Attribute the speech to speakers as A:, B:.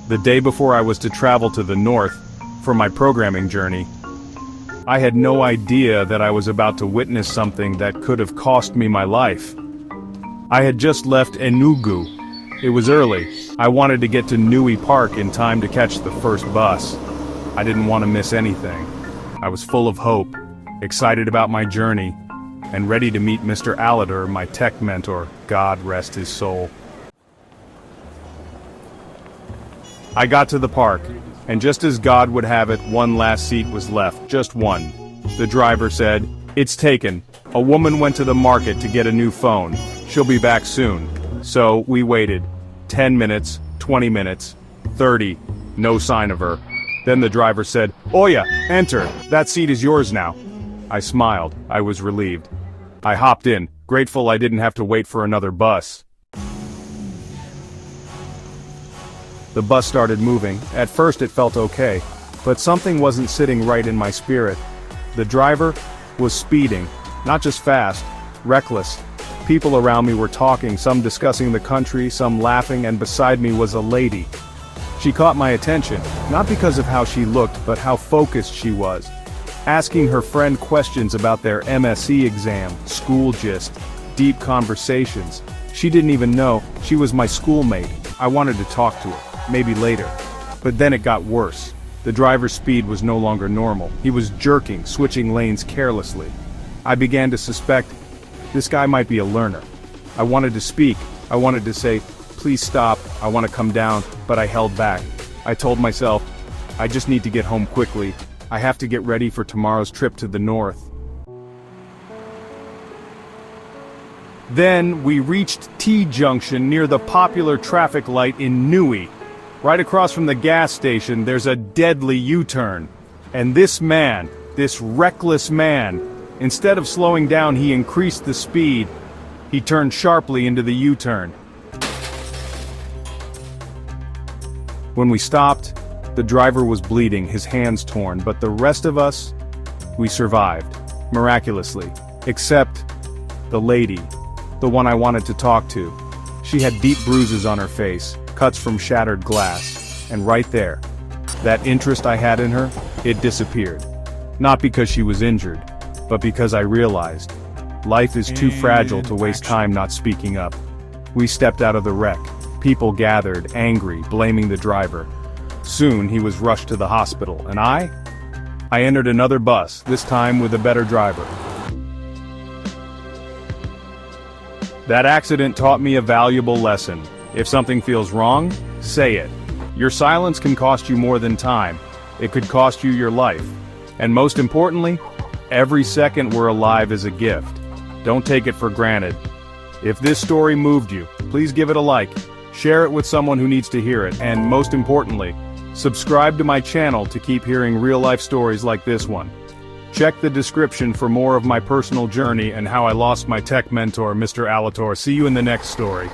A: The day before I was to travel to the north for my programming journey, I had no idea that I was about to witness something that could have cost me my life. I had just left Enugu. It was early. I wanted to get to Nnewi Park in time to catch the first bus. I didn't want to miss anything. I was full of hope, excited about my journey, and ready to meet Mr. Alator, my tech mentor, God rest his soul. I got to the park, and just as God would have it, one last seat was left, just one. The driver said, "It's taken. A woman went to the market to get a new phone. She'll be back soon." So we waited. 10 minutes, 20 minutes, 30, no sign of her. Then the driver said, "Oya, enter. That seat is yours now." I smiled. I was relieved. I hopped in, grateful I didn't have to wait for another bus. The bus started moving. At first it felt okay, but something wasn't sitting right in my spirit. The driver was speeding, not just fast, reckless. People around me were talking, some discussing the country, some laughing, and beside me was a lady. She caught my attention, not because of how she looked, but how focused she was. Asking her friend questions about their MSc exam, school gist, deep conversations. She didn't even know she was my schoolmate. I wanted to talk to her, maybe later. But then it got worse. The driver's speed was no longer normal. He was jerking, switching lanes carelessly. I began to suspect this guy might be a learner. I wanted to speak. I wanted to say, "Please stop, I want to come down," but I held back. I told myself, I just need to get home quickly. I have to get ready for tomorrow's trip to the north. Then we reached T-junction near the popular traffic light in Nnewi. Right across from the gas station there's a deadly U-turn. And this man, this reckless man, instead of slowing down he increased the speed. He turned sharply into the U-turn. When we stopped, the driver was bleeding, his hands torn, but the rest of us, we survived, miraculously. Except the lady, the one I wanted to talk to. She had deep bruises on her face, cuts from shattered glass, and right there, that interest I had in her, it disappeared. Not because she was injured, but because I realized, life is too fragile to waste time not speaking up. We stepped out of the wreck. People gathered, angry, blaming the driver. Soon he was rushed to the hospital, and I entered another bus, this time with a better driver. That accident taught me a valuable lesson. If something feels wrong, say it. Your silence can cost you more than time. It could cost you your life. And most importantly, every second we're alive is a gift. Don't take it for granted. If this story moved you, please give it a like. Share it with someone who needs to hear it, and most importantly, subscribe to my channel to keep hearing real-life stories like this one. Check the description for more of my personal journey and how I lost my tech mentor, Mr. Alator. See you in the next story.